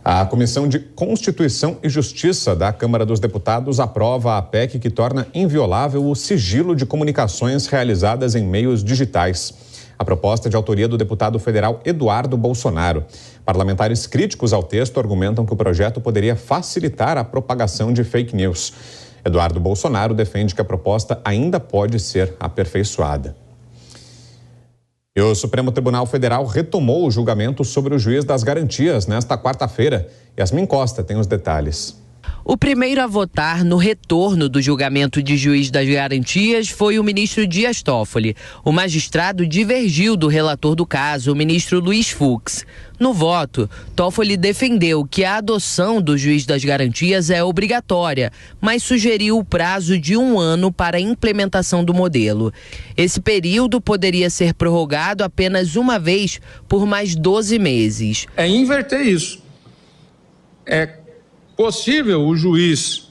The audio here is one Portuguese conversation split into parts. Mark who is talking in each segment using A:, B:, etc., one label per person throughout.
A: A Comissão de Constituição e Justiça da Câmara dos Deputados aprova a PEC que torna inviolável o sigilo de comunicações realizadas em meios digitais. A proposta é de autoria do deputado federal Eduardo Bolsonaro. Parlamentares críticos ao texto argumentam que o projeto poderia facilitar a propagação de fake news. Eduardo Bolsonaro defende que a proposta ainda pode ser aperfeiçoada. E o Supremo Tribunal Federal retomou o julgamento sobre o juiz das garantias nesta quarta-feira. Yasmin Costa tem os detalhes.
B: O primeiro a votar no retorno do julgamento de juiz das garantias foi o ministro Dias Toffoli. O magistrado divergiu do relator do caso, o ministro Luiz Fux. No voto, Toffoli defendeu que a adoção do juiz das garantias é obrigatória, mas sugeriu o prazo de 1 ano para a implementação do modelo. Esse período poderia ser prorrogado apenas uma vez por mais 12 meses.
C: É inverter isso. É possível o juiz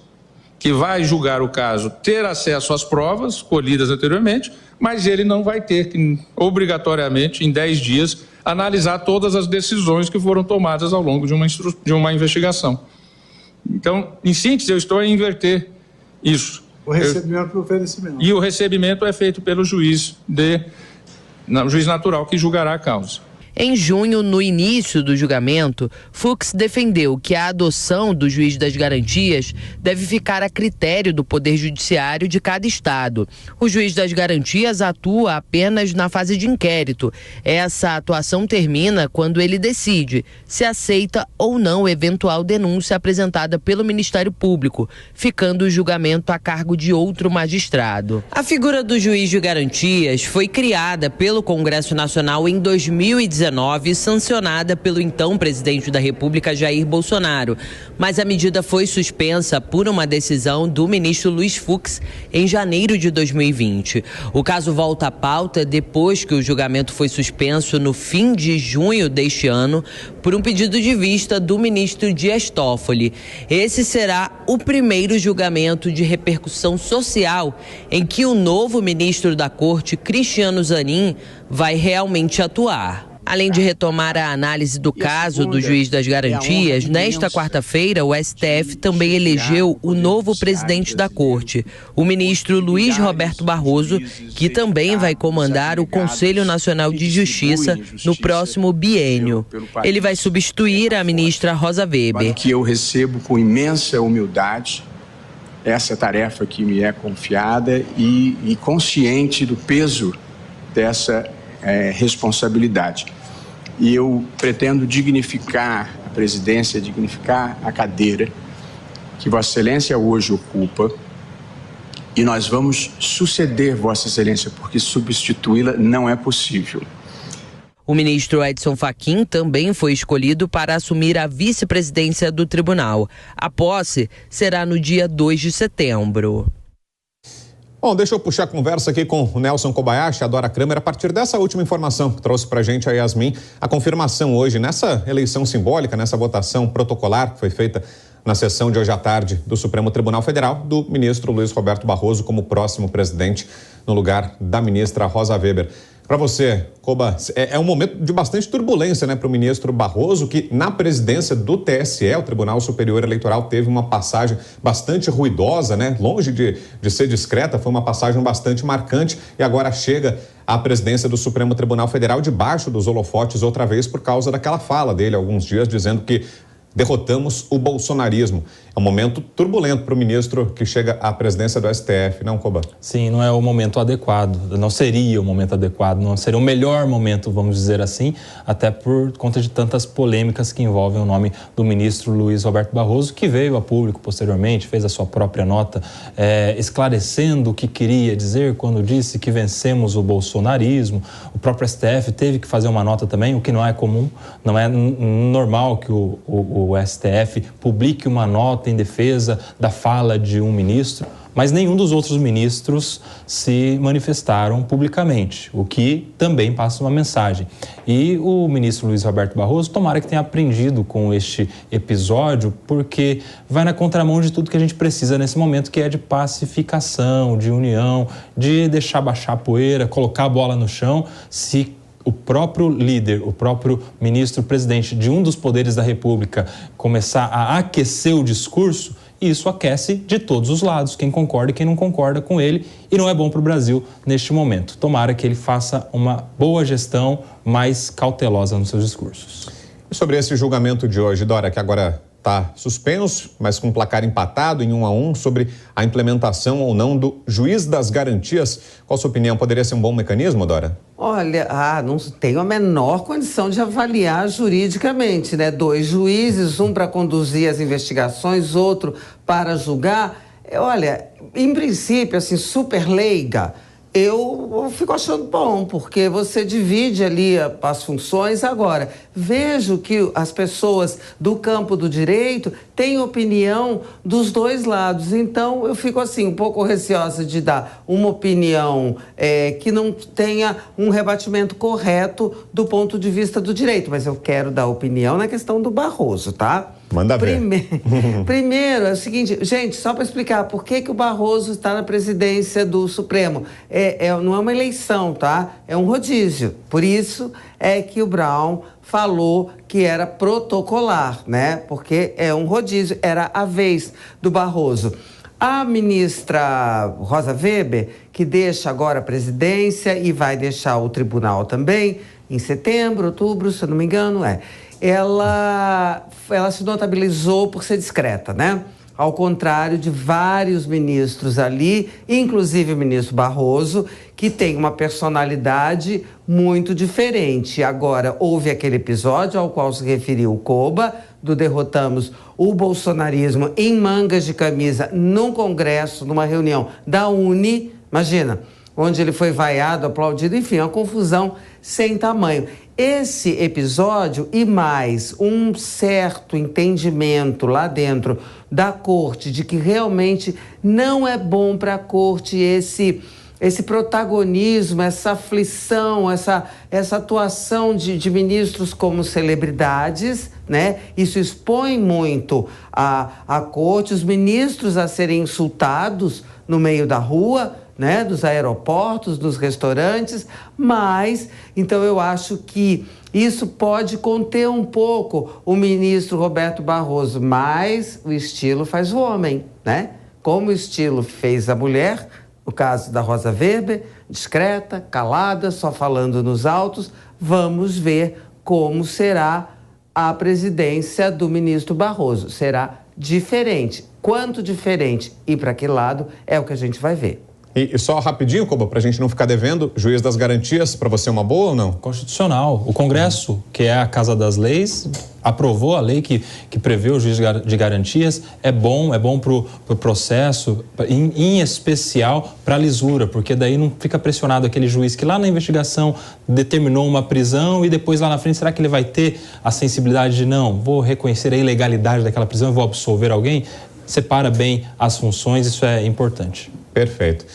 C: que vai julgar o caso ter acesso às provas colhidas anteriormente, mas ele não vai ter que, obrigatoriamente, em 10 dias, analisar todas as decisões que foram tomadas ao longo de uma investigação. Então, em síntese, eu estou a inverter isso.
D: O recebimento do oferecimento.
C: E o recebimento é feito pelo juiz natural que julgará a causa.
B: Em junho, no início do julgamento, Fux defendeu que a adoção do juiz das garantias deve ficar a critério do Poder Judiciário de cada estado. O juiz das garantias atua apenas na fase de inquérito. Essa atuação termina quando ele decide se aceita ou não eventual denúncia apresentada pelo Ministério Público, ficando o julgamento a cargo de outro magistrado. A figura do juiz de garantias foi criada pelo Congresso Nacional em 2019, sancionada pelo então presidente da República, Jair Bolsonaro. Mas a medida foi suspensa por uma decisão do ministro Luiz Fux em janeiro de 2020. O caso volta à pauta depois que o julgamento foi suspenso no fim de junho deste ano por um pedido de vista do ministro Dias Toffoli. Esse será o primeiro julgamento de repercussão social em que o novo ministro da Corte, Cristiano Zanin, vai realmente atuar. Além de retomar a análise do caso do juiz das garantias, nesta quarta-feira o STF também elegeu o novo presidente da Corte, o ministro Luiz Roberto Barroso, que também vai comandar o Conselho Nacional de Justiça no próximo biênio. Ele vai substituir a ministra Rosa Weber.
E: Que eu recebo com imensa humildade essa tarefa que me é confiada e consciente do peso dessa responsabilidade. E eu pretendo dignificar a presidência, dignificar a cadeira que Vossa Excelência hoje ocupa, e nós vamos suceder Vossa Excelência, porque substituí-la não é possível.
B: O ministro Edson Fachin também foi escolhido para assumir a vice-presidência do tribunal. A posse será no dia 2 de setembro.
A: Bom, deixa eu puxar a conversa aqui com o Nelson Kobayashi, a Dora Kramer, a partir dessa última informação que trouxe pra gente a Yasmin, a confirmação hoje nessa eleição simbólica, nessa votação protocolar que foi feita na sessão de hoje à tarde do Supremo Tribunal Federal, do ministro Luiz Roberto Barroso como próximo presidente no lugar da ministra Rosa Weber. Para você, Koba, é um momento de bastante turbulência, né, para o ministro Barroso, que na presidência do TSE, o Tribunal Superior Eleitoral, teve uma passagem bastante ruidosa, né, longe de ser discreta, foi uma passagem bastante marcante e agora chega à presidência do Supremo Tribunal Federal debaixo dos holofotes outra vez por causa daquela fala dele há alguns dias dizendo que derrotamos o bolsonarismo. É um momento turbulento para o ministro que chega à presidência do STF, não, Koba?
F: Sim, não é o momento adequado, não seria o momento adequado, não seria o melhor momento, vamos dizer assim, até por conta de tantas polêmicas que envolvem o nome do ministro Luiz Roberto Barroso, que veio a público posteriormente, fez a sua própria nota, esclarecendo o que queria dizer quando disse que vencemos o bolsonarismo. O próprio STF teve que fazer uma nota também, o que não é comum, não é normal que o STF publique uma nota em defesa da fala de um ministro, mas nenhum dos outros ministros se manifestaram publicamente, o que também passa uma mensagem. E o ministro Luiz Roberto Barroso, tomara que tenha aprendido com este episódio, porque vai na contramão de tudo que a gente precisa nesse momento, que é de pacificação, de união, de deixar baixar a poeira, colocar a bola no chão, se o próprio líder, o próprio ministro-presidente de um dos poderes da República começar a aquecer o discurso, isso aquece de todos os lados, quem concorda e quem não concorda com ele, e não é bom para o Brasil neste momento. Tomara que ele faça uma boa gestão mais cautelosa nos seus discursos.
A: E sobre esse julgamento de hoje, Dora, que agora está suspenso, mas com placar empatado em 1-1, sobre a implementação ou não do juiz das garantias. Qual a sua opinião? Poderia ser um bom mecanismo, Dora?
G: Olha, não tenho a menor condição de avaliar juridicamente, né? 2 juízes, um para conduzir as investigações, outro para julgar. Olha, em princípio, assim, super leiga, eu fico achando bom, porque você divide ali as funções. Agora, vejo que as pessoas do campo do direito têm opinião dos 2 lados. Então, eu fico assim, um pouco receosa de dar uma opinião que não tenha um rebatimento correto do ponto de vista do direito. Mas eu quero dar opinião na questão do Barroso, tá?
A: Manda ver.
G: Primeiro, é o seguinte, gente, só para explicar por que o Barroso está na presidência do Supremo. Não é uma eleição, tá? É um rodízio. Por isso é que o Brown falou que era protocolar, né? Porque é um rodízio, era a vez do Barroso. A ministra Rosa Weber, que deixa agora a presidência e vai deixar o tribunal também, em setembro, outubro, se eu não me engano, ela se notabilizou por ser discreta, né? Ao contrário de vários ministros ali, inclusive o ministro Barroso, que tem uma personalidade muito diferente. Agora, houve aquele episódio ao qual se referiu o Coba, do derrotamos o bolsonarismo em mangas de camisa num congresso, numa reunião da UNE, imagina, onde ele foi vaiado, aplaudido, enfim, uma confusão sem tamanho. Esse episódio e mais um certo entendimento lá dentro da corte de que realmente não é bom para a corte esse protagonismo, essa aflição, essa atuação de ministros como celebridades, né? Isso expõe muito a corte, os ministros a serem insultados no meio da rua, né, dos aeroportos, dos restaurantes, mas, então eu acho que isso pode conter um pouco o ministro Roberto Barroso, mas o estilo faz o homem, né? Como o estilo fez a mulher, no caso da Rosa Weber, discreta, calada, só falando nos autos, vamos ver como será a presidência do ministro Barroso. Será diferente. Quanto diferente e para que lado é o que a gente vai ver.
A: E só rapidinho, Coba, para a gente não ficar devendo, juiz das garantias, para você é uma boa ou não?
F: Constitucional. O Congresso, que é a Casa das Leis, aprovou a lei que prevê o juiz de garantias. É bom para o processo, em especial para a lisura, porque daí não fica pressionado aquele juiz que lá na investigação determinou uma prisão e depois lá na frente, será que ele vai ter a sensibilidade de não, vou reconhecer a ilegalidade daquela prisão e vou absolver alguém? Separa bem as funções, isso é importante.
A: Perfeito.